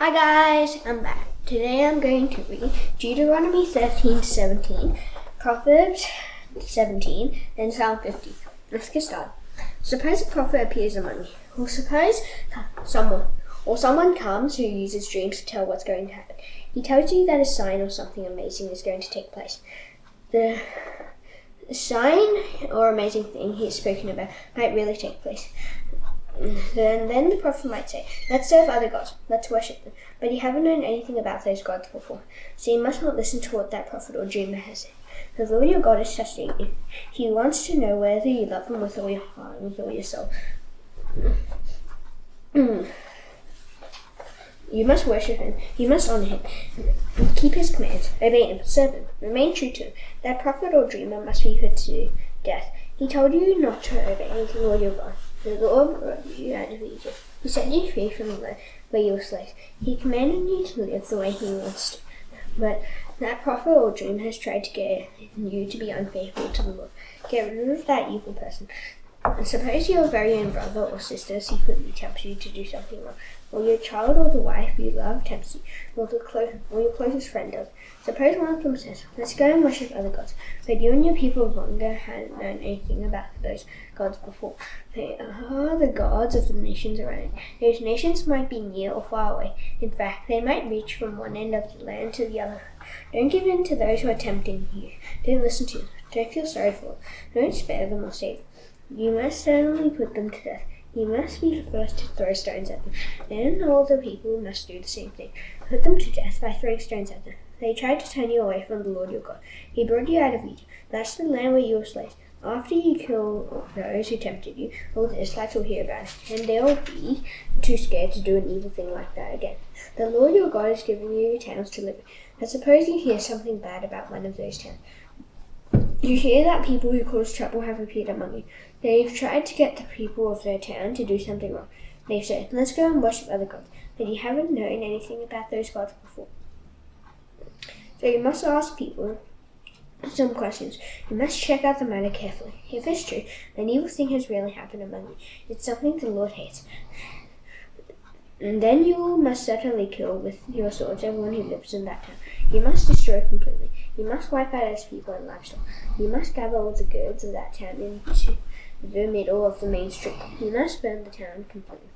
Hi guys, I'm back. Today I'm going to read Deuteronomy 13:17, Proverbs 17, and Psalm 50. Let's get started. Suppose a prophet appears among you, or suppose someone comes who uses dreams to tell what's going to happen. He tells you that a sign or something amazing is going to take place. The sign or amazing thing he has spoken about might really take place. Then the prophet might say, let's serve other gods, let's worship them. But you haven't known anything about those gods before, so you must not listen to what that prophet or dreamer has said. The Lord your God is testing you. He wants to know whether you love him with all your heart and with all your soul. You must worship him, you must honor him, keep his commands, obey him, serve him, remain true to him. That prophet or dreamer must be put to death. He told you not to obey the Lord your God. The Lord brought you out of Egypt. He set you free from the land where you were slaves. He commanded you to live the way he wants to. But that prophet or dreamer has tried to get you to be unfaithful to the Lord. Get rid of that evil person. Suppose your very own brother or sister secretly tempts you to do something wrong, or your child or the wife you love tempts you, or your closest friend does. Suppose one of them says, let's go and worship other gods, but you and your people of longer hadn't known anything about those gods before. They are the gods of the nations around you. Those nations might be near or far away. In fact, they might reach from one end of the land to the other. Don't give in to those who are tempting you. Don't listen to them. Don't feel sorry for them. Don't spare them or save them. You must certainly put them to death. You must be the first to throw stones at them. Then all the people must do the same thing. Put them to death by throwing stones at them. They tried to turn you away from the Lord your God. He brought you out of Egypt. That's the land where you were slaves. After you kill those who tempted you, all the Israelites will hear about it, and they'll be too scared to do an evil thing like that again. The Lord your God is giving you towns to live in. But suppose you hear something bad about one of those towns. You hear that people who cause trouble have appeared among you. They've tried to get the people of their town to do something wrong. They've said, let's go and worship other gods. But you haven't known anything about those gods before. So you must ask people some questions. You must check out the matter carefully. If it's true, an evil thing has really happened among you. It's something the Lord hates. And then you must certainly kill with your swords everyone who lives in that town. You must destroy completely. You must wipe out its people and livestock. You must gather all the goods of that town into the middle of the main street. You must burn the town completely.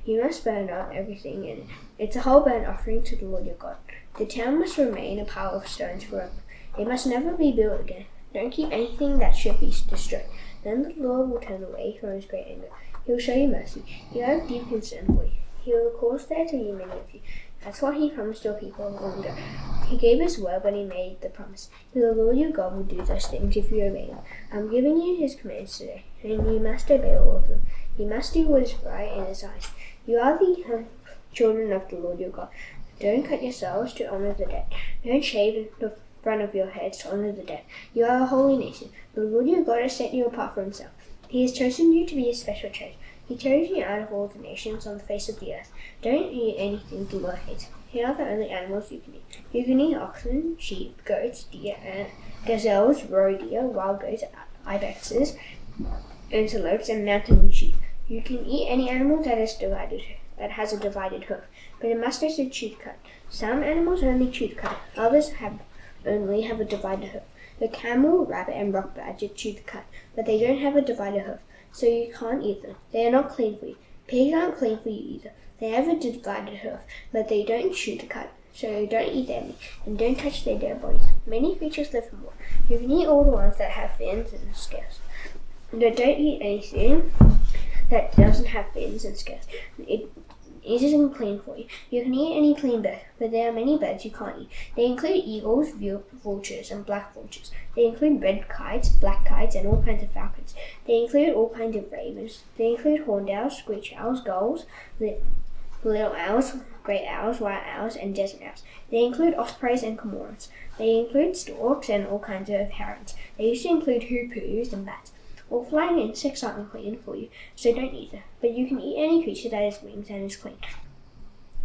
You must burn up everything in it. It's a whole burnt offering to the Lord your God. The town must remain a pile of stones forever. It must never be built again. Don't keep anything that should be destroyed. Then the Lord will turn away from his great anger. He will show you mercy. He will have deep concern for you. He will cause there to be many of you. That's what he promised your people long ago. He gave his word when he made the promise. The Lord your God will do those things if you obey him. I'm giving you his commands today, and you must obey all of them. You must do what is right in his eyes. You are the children of the Lord your God. Don't cut yourselves to honor the dead. Don't shave the front of your heads to honor the dead. You are a holy nation. The Lord your God has set you apart for himself. He has chosen you to be his special choice. He chose you out of all the nations on the face of the earth. Don't eat anything the Lord hates. Here are the only animals you can eat. You can eat oxen, sheep, goats, deer, gazelles, roe deer, wild goats, ibexes, antelopes, and mountain sheep. You can eat any animal that has a divided hoof, but it must also chew the cud. Some animals only chew the cud. Others only have a divided hoof. The camel, rabbit, and rock badger chew the cud, but they don't have a divided hoof, so you can't eat them. They are not clean for you. Pigs aren't clean for you either. They have a divided hoof, but they don't chew the cud, so don't eat their meat, and don't touch their dead bodies. Many creatures live in water. You can eat all the ones that have fins and scales, but don't eat anything that doesn't have fins and scales. It isn't clean for you. You can eat any clean bird, but there are many birds you can't eat. They include eagles, vultures, and black vultures. They include red kites, black kites, and all kinds of falcons. They include all kinds of ravens. They include horned owls, screech owls, gulls, little owls, great owls, white owls, and desert owls. They include ospreys and cormorants. They include storks and all kinds of herons. They used to include hoopoes and bats. All flying insects aren't clean for you, so don't eat them. But you can eat any creature that has wings and is clean.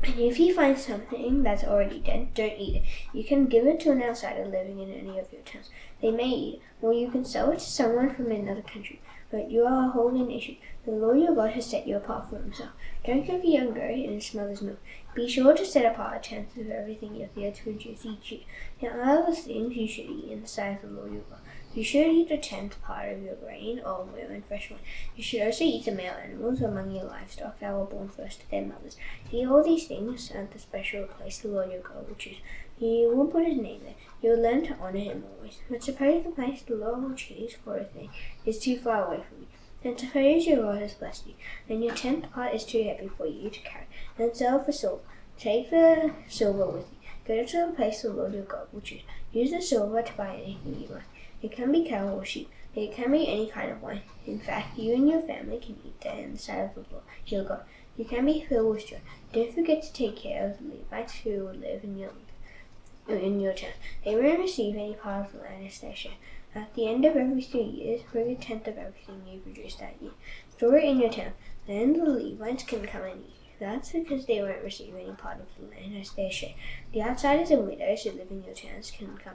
And if you find something that's already dead, don't eat it. You can give it to an outsider living in any of your towns. They may eat it, or you can sell it to someone from another country. but you are a holy nation. The Lord your God has set you apart for himself. Don't give a young goat in its mother's milk. Be sure to set apart a tenth of everything your fields produce each year. There are other things you should eat in the sight of the Lord your God. You should eat a tenth part of your grain, olive oil, and fresh wine. You should also eat the male animals among your livestock that were born first to their mothers. Eat all these things at the special place the Lord your God will choose. You will put his name there. You will learn to honor him always. But suppose the place the Lord will choose for a thing is too far away from you. Then suppose your God has blessed you, and your tenth part is too heavy for you to carry. Then sell for silver. Take the silver with you. Go to the place the Lord your God will choose. Use the silver to buy anything you like. It can be cattle or sheep. It can be any kind of wine. In fact, you and your family can eat there in the sight of the Lord your God. You can be filled with joy. Don't forget to take care of the Levites who will live in your town. They won't receive any part of the land as their share. At the end of every 3 years, bring a tenth of everything you produce that year. Store it in your town. Then the Levites can come and eat. That's because they won't receive any part of the land as their share. The outsiders and widows who live in your towns can come.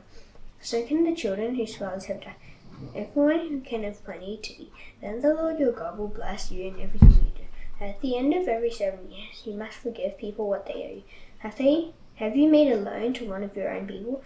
So can the children whose fathers have died. Everyone who can have plenty to eat. Then the Lord your God will bless you in everything you do. At the end of every 7 years, you must forgive people what they owe you. Have you made a loan to one of your own people?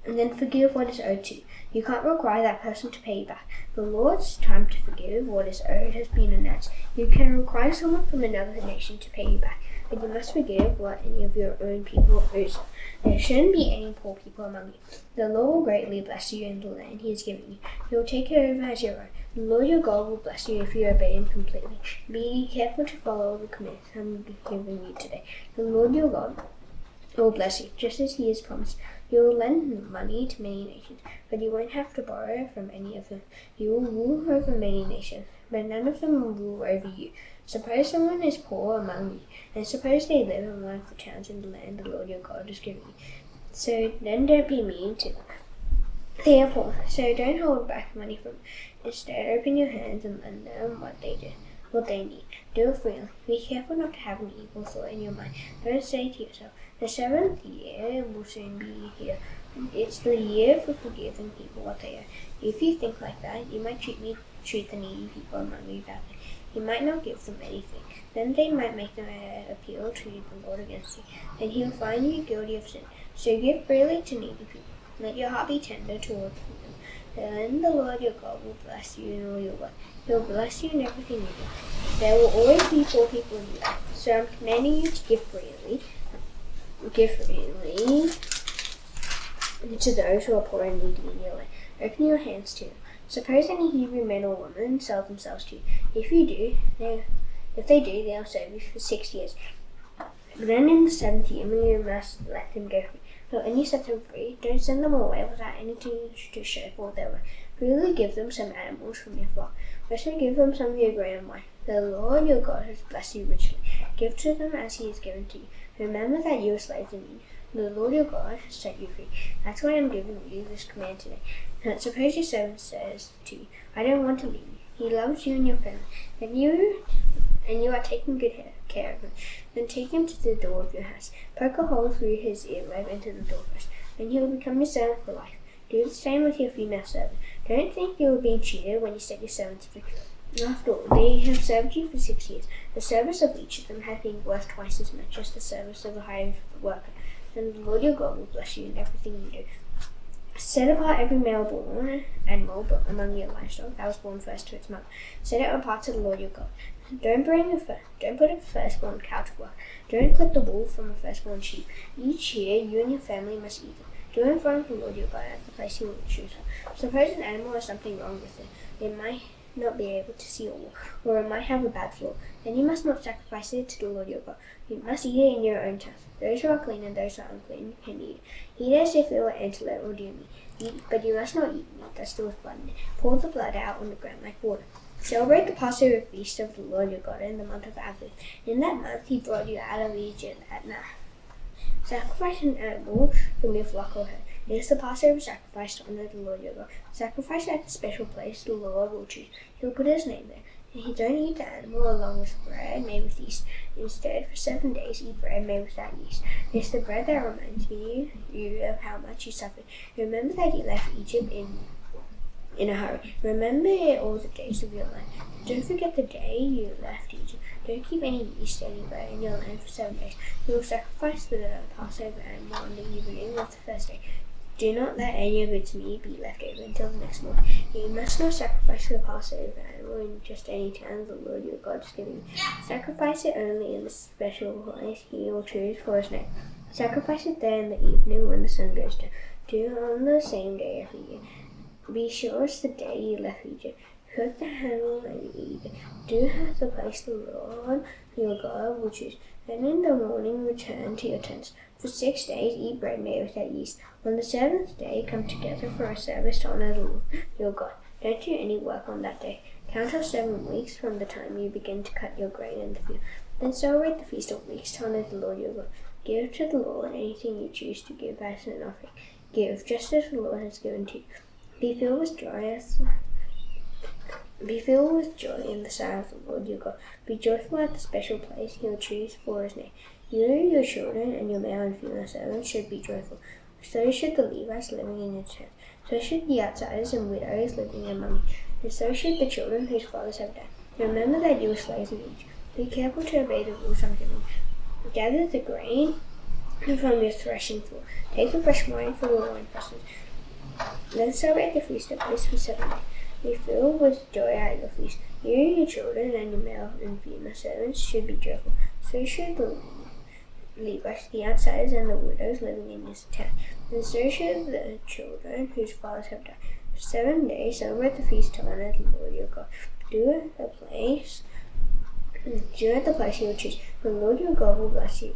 And then forgive what is owed to you. You can't require that person to pay you back. The Lord's time to forgive what is owed has been announced. You can require someone from another nation to pay you back, but you must forgive what any of your own people owes you. There shouldn't be any poor people among you. The Lord will greatly bless you in the land he has given you. He will take it over as your own. The Lord your God will bless you if you obey him completely. Be careful to follow the commands I'm giving you today. The Lord your God will bless you, just as he has promised. You will lend money to many nations, but you won't have to borrow from any of them. You will rule over many nations, but none of them will rule over you. Suppose someone is poor among you, and suppose they live in one of the towns in the land the Lord your God has given you. So then don't be mean to them. They are poor, so don't hold back money from them. Instead, open your hands and lend them what they need. Do it freely. Be careful not to have an evil thought in your mind. Don't say to yourself, the 7th year will soon be here. It's the year for forgiving people what they owe. If you think like that, you might treat the needy people among you badly. You might not give them anything. Then they might make an appeal to the Lord against you. Then he will find you guilty of sin. So give freely to needy people. Let your heart be tender towards them. Then the Lord your God will bless you in all your work. He will bless you in everything you do. There will always be poor people in your life. So I'm commanding you to give freely. Give freely to those who are poor and needy in your land. Open your hands to them. Suppose any Hebrew men or women sell themselves to you. If they do, they'll serve you for 6 years. Then in the 7th year, you must let them go free. But when you set them free, don't send them away without anything to show for their work. Freely give them some animals from your flock. Also give them some of your grain and wine. The Lord your God has blessed you richly. Give to them as he has given to you. Remember that you are slaves in Egypt. The Lord your God has set you free. That's why I'm giving you this command today. Now, suppose your servant says to you, I don't want to leave you. He loves you and your family, and you are taking good care of him. Then take him to the door of your house. Poke a hole through his earlobe into the doorpost, and he will become your servant for life. Do the same with your female servant. Don't think you are being cheated when you set your servants free. After all, they have served you for 6 years. The service of each of them has been worth twice as much as the service of a hired worker. And the Lord your God will bless you in everything you do. Set apart every male-born animal among your livestock that was born first to its mother. Set it apart to the Lord your God. Don't put a firstborn cow to work. Don't clip the wool from a firstborn sheep. Each year, you and your family must eat them. Do it in front of the Lord your God at the place he will choose. Suppose an animal has something wrong with it. It might not be able to see or walk, or it might have a bad flaw. Then you must not sacrifice it to the Lord your God. You must eat it in your own time. Those who are clean and those who are unclean can eat it. Eat as if it were antelope or deer meat. But you must not eat meat that still has blood in it. Pour the blood out on the ground like water. Celebrate the Passover feast of the Lord your God in the month of Aviv. In that month he brought you out of Egypt at night. Sacrifice an animal from your flock or herd. It is the Passover sacrifice to honor the Lord your God. Sacrifice at the special place the Lord will choose. He will put his name there. And he don't eat the animal along with bread made with yeast. Instead, for 7 days, eat bread made without yeast. It's the bread that reminds you of how much you suffered. Remember that you left Egypt in in a hurry. Remember it all the days of your life. Don't forget the day you left Egypt. Don't keep any yeast anywhere in your land for 7 days. You will sacrifice the Passover animal on the evening of the first day. Do not let any of its meat be left over until the next morning. You must not sacrifice the Passover animal in just any town the Lord your God is giving you. Sacrifice it only in the special place He will choose for His name. Sacrifice it there in the evening when the sun goes down. Do it on the same day every year. Be sure it's the day you left Egypt. Cook the animal and eat it. Do have the place the Lord your God will choose. Then in the morning return to your tents. For 6 days eat bread made without yeast. On the 7th day come together for a service to honor the Lord your God. Don't do any work on that day. Count off 7 weeks from the time you begin to cut your grain in the field. Then celebrate the Feast of Weeks to honor the Lord your God. Give to the Lord anything you choose to give as an offering. Give just as the Lord has given to you. Be filled with joy in the sight of the Lord your God. Be joyful at the special place He will choose for His name. You, your children, and your male and female servants should be joyful. So should the Levites living in your tent. So should the outsiders and widows living among you. And so should the children whose fathers have died. Remember that you were slaves in Egypt. Be careful to obey the rules I'm giving you. Gather the grain from your threshing floor. Take the fresh wine from your wine presses. Then celebrate the feast of Booths for 7 days. Be filled with joy at your feast. You, your children, and your male and female servants should be joyful. So should the Levites, the outsiders, and the widows living in this town. And so should the children whose fathers have died. For 7 days celebrate the feast to honor the Lord your God. Do it at the place He will choose. The Lord your God will bless you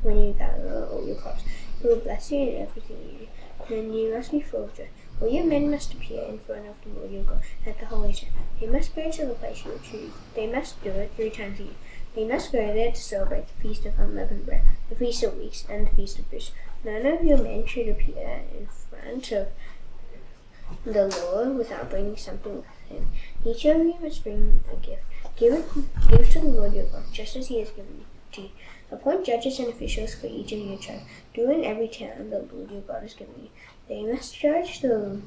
when you gather all your crops. He will bless you in everything you do. And you must be full of joy. All your men must appear in front of the Lord your God at the holy tent. They must go to the place He will choose. They must do it 3 times a year. They must go there to celebrate the Feast of Unleavened Bread, the Feast of Weeks, and the Feast of Booths. None of your men should appear in front of the Lord without bringing something with him. Each of you must bring a gift. Give to the Lord your God, just as He has given to you. Appoint judges and officials for each of your tribes. Do in every town the Lord your God has given you. They must judge the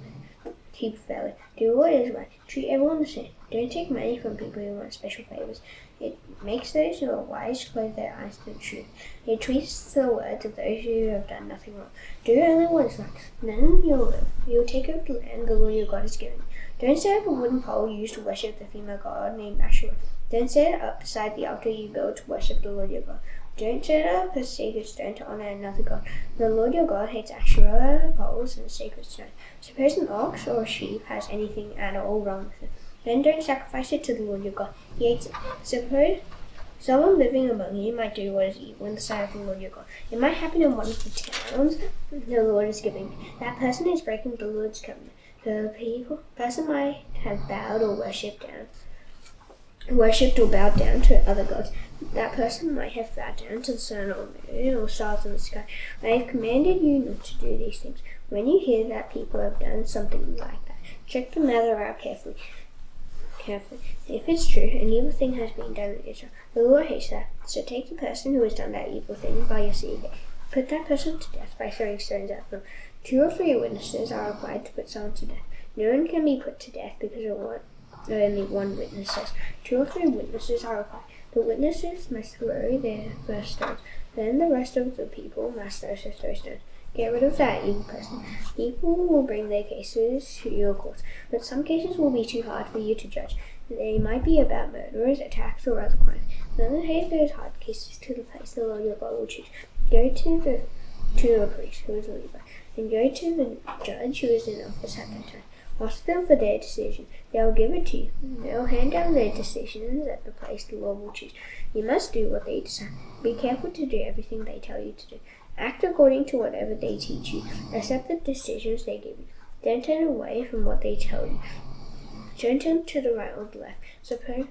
people fairly. Do what is right. Treat everyone the same. Don't take money from people who want special favors. It makes those who are wise close their eyes to the truth. It twists the words of those who have done nothing wrong. Do only what is right. Then you'll live. You'll take over the land the Lord your God has given you. Don't set up a wooden pole used to worship the female god named Asherah. Don't set it up beside the altar you built to worship the Lord your God. Don't set up a sacred stone to honor another god. The Lord your God hates Asherah poles and sacred stones. Suppose an ox or a sheep has anything at all wrong with it. Then don't sacrifice it to the Lord your God. He hates it. Suppose someone living among you might do what is evil in the sight of the Lord your God. It might happen in one of the towns the Lord is giving you. That person is breaking the Lord's covenant. The person might have bowed or worshipped or bowed down to other gods. That person might have bowed down to the sun or moon or stars in the sky. I have commanded you not to do these things. When you hear that people have done something like that, check the matter out carefully. If it's true, an evil thing has been done in Israel. The Lord hates that. So take the person who has done that evil thing by your city gate. Put that person to death by throwing stones at them. 2 or 3 witnesses are required to put someone to death. No one can be put to death because of only one witness says. 2 or 3 witnesses are required. The witnesses must throw their first stones. Then the rest of the people must also throw stones. Get rid of that evil person. People will bring their cases to your courts, but some cases will be too hard for you to judge. They might be about murderers, attacks, or other crimes. Then take those hard cases to the place the Lord your God will choose. Go to a priest who is a Levite, and go to the judge who is in office at that time. Ask them for their decision. They will give it to you. They will hand down their decisions at the place the Lord will choose. You must do what they decide. Be careful to do everything they tell you to do. Act according to whatever they teach you. Accept the decisions they give you. Don't turn away from what they tell you. Don't turn to the right or the left. Suppose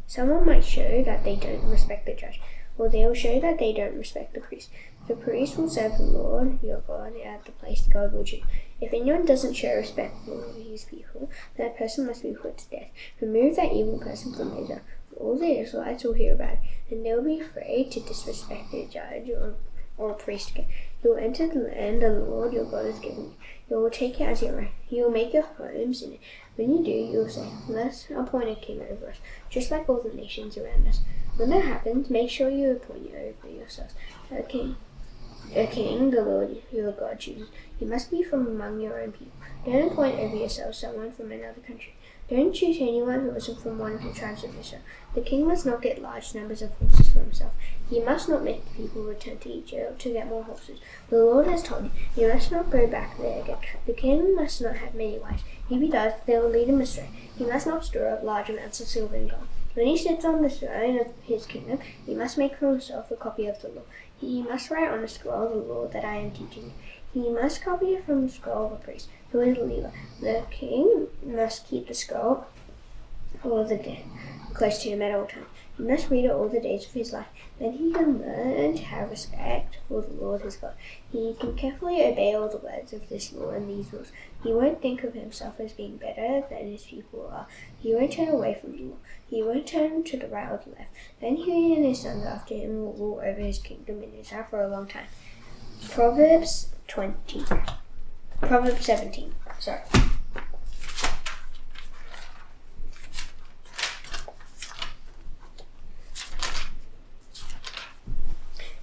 someone might show that they don't respect the judge, or they will show that they don't respect the priest. The priest will serve the Lord your God at the place God will choose. If anyone doesn't show respect for his people, that person must be put to death. Remove that evil person from Israel. All the Israelites will hear about it, and they will be afraid to disrespect their judge or or a priest king. You will enter the land the Lord your God has given you. You will take it as your own. You will make your homes in it. When you do, you will say, let's appoint a king over us, just like all the nations around us. When that happens, make sure you appoint over yourselves a king, the Lord your God chooses. He must be from among your own people. Don't appoint over yourselves someone from another country. Don't choose anyone who isn't from one of the tribes of Israel. The king must not get large numbers of horses for himself. He must not make the people return to Egypt to get more horses. The Lord has told you, you must not go back there again. The king must not have many wives. If he does, they will lead him astray. He must not store up large amounts of silver and gold. When he sits on the throne of his kingdom, he must make for himself a copy of the law. He must write on a scroll the law that I am teaching you. He must copy it from the scroll of a priest, who is a Levi. The king must keep the scroll all the day, close to him at all times. He must read it all the days of his life. Then he can learn to have respect for the Lord his God. He can carefully obey all the words of this law and these rules. He won't think of himself as being better than his people are. He won't turn away from the law. He won't turn to the right or the left. Then he and his sons after him will rule over his kingdom in Israel for a long time. Proverbs 17.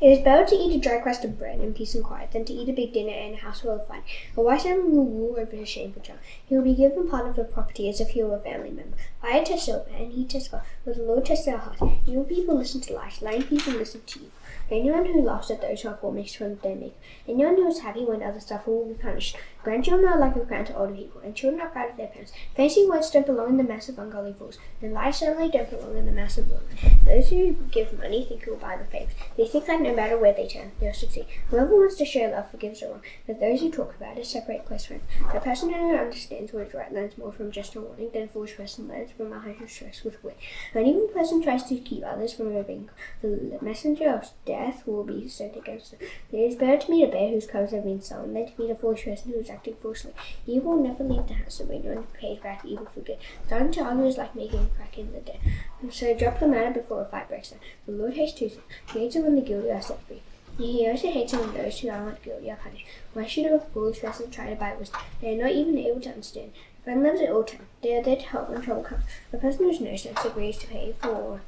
It is better to eat a dry crust of bread in peace and quiet than to eat a big dinner in a house full of fighting. A wise man will rule over his shameful child. He will be given part of the property as if he were a family member. Fire tests silver, and he tests gold, but the Lord tests our hearts. Evil people listen to lies, lying people listen to you. Anyone who laughs at those who are poor makes fun of their maker. Anyone who is happy when others suffer will be punished. Grandchildren are like a crown to older people, and children are proud of their parents. Fancy words don't belong in the mouths of ungodly fools, and lies certainly don't belong in the mouths of women. Those who give money think it will buy them favors. They think that no matter where they turn, they'll succeed. Whoever wants to show love forgives the wrong, but those who talk about it separate close friends. A person who understands what is right learns more from just a warning than a foolish person learns from a hundred strokes with wit. An evil person tries to keep others from obeying. The messenger of death will be sent against them. It is better to meet a bear whose cubs have been stolen than to meet a foolish person who is acting foolishly. Evil will never leave the house of anyone who pays back evil for good. Starting to argue is like making a crack in the dead. So drop the matter before a fight breaks out. The Lord hates truth. He hates it when the guilty are set free. He also hates it when those who are not guilty are punished. Why should a foolish person try to buy wisdom? They are not even able to understand. A friend loves at all times. They are there to help when trouble comes. A person who has no sense agrees to pay what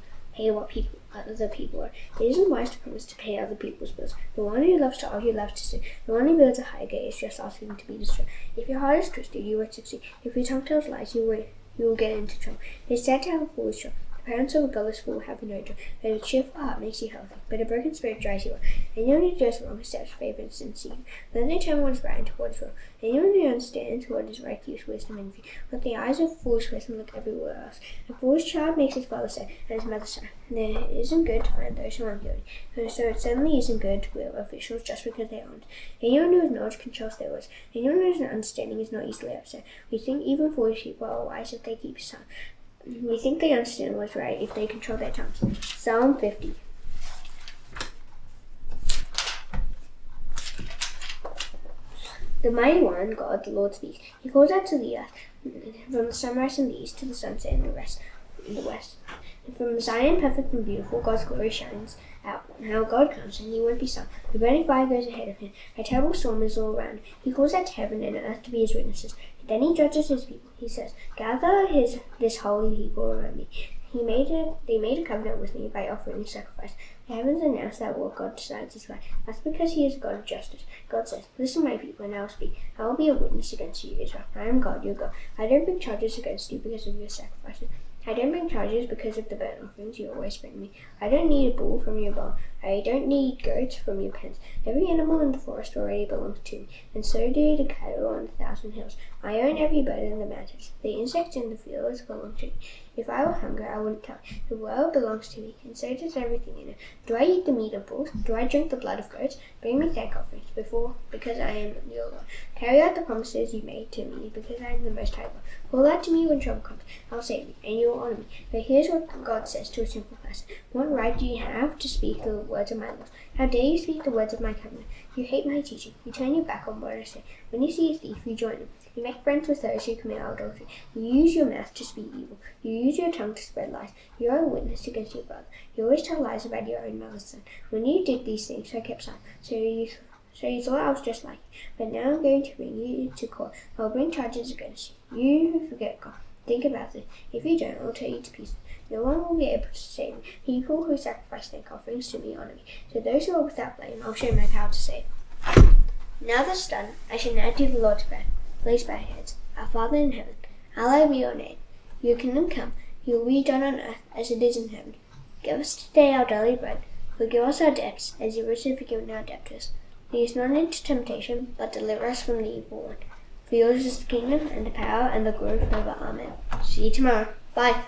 other people are. It isn't wise to promise to pay other people's bills. The one who loves to argue loves to sin. The one who builds a high gate is just asking to be destroyed. If your heart is twisted, you won't succeed. If your tongue tells lies, you will get into trouble. It is sad to have a foolish job. The parents of a godless fool have no joy, but a cheerful heart makes you healthy. But a broken spirit dries you up. Anyone who does wrong accepts favor and sincere. Then they turn what is right into what is wrong. Anyone who understands what is right keeps wisdom in view. But the eyes of a foolish person look everywhere else. A foolish child makes his father sad and his mother sad. It isn't good to find those who aren't guilty. So it certainly isn't good to grill officials just because they aren't. Anyone who has knowledge controls their words. Anyone who has an understanding is not easily upset. We think even foolish people are wise if they keep silent. We think they understand what's right if they control their tongues. Psalm 50. The mighty one, God, the Lord speaks. He calls out to the earth, from the sunrise in the east to the sunset in the west. And from Zion, perfect and beautiful, God's glory shines out. Now God comes, and he won't be silent. The burning fire goes ahead of him. A terrible storm is all around. He calls out to heaven and earth to be his witnesses. Then he judges his people. He says, gather this holy people around me. They made a covenant with me by offering a sacrifice. The heavens announced that what God decides is right. That's because he is a God of justice. God says, listen, my people, and I will speak. I will be a witness against you, Israel. I am God, your God. I don't bring charges against you because of your sacrifices. I don't bring charges because of the burnt offerings you always bring me. I don't need a bull from your barn. I don't need goats from your pens. Every animal in the forest already belongs to me, and so do the cattle on 1,000 hills. I own every bird in the mountains. The insects in the fields belong to me. If I were hungry, I wouldn't tell you. The world belongs to me, and so does everything in it. Do I eat the meat of bulls? Do I drink the blood of goats? Bring me thank offerings because I am your God. Carry out the promises you made to me, because I am the Most High God. Call out to me when trouble comes. I'll save you, and you will honor me. But here's what God says to a simple person. What right do you have to speak the words of my laws? How dare you speak the words of my covenant? You hate my teaching. You turn your back on what I say. When you see a thief, you join him. You make friends with those who commit adultery. You use your mouth to speak evil. You use your tongue to spread lies. You are a witness against your brother. You always tell lies about your own mother's son. When you did these things, I kept silent. So you thought I was just like you. But now I'm going to bring you to court. I'll bring charges against you. You who forget God. Think about this. If you don't, I'll tear you to pieces. No one will be able to save me. People who sacrifice thank offerings to me honor me. To those who are without blame, I'll show my power to save. Now that's done, I shall now do the Lord's prayer. Please bow your heads. Our Father in heaven, hallowed be your name. Your kingdom come. Your will be done on earth as it is in heaven. Give us today our daily bread. Forgive us our debts, as you richly forgiven our debtors. Lead us not into temptation, but deliver us from the evil one. For yours is the kingdom, and the power, and the glory forever. Amen. See you tomorrow. Bye.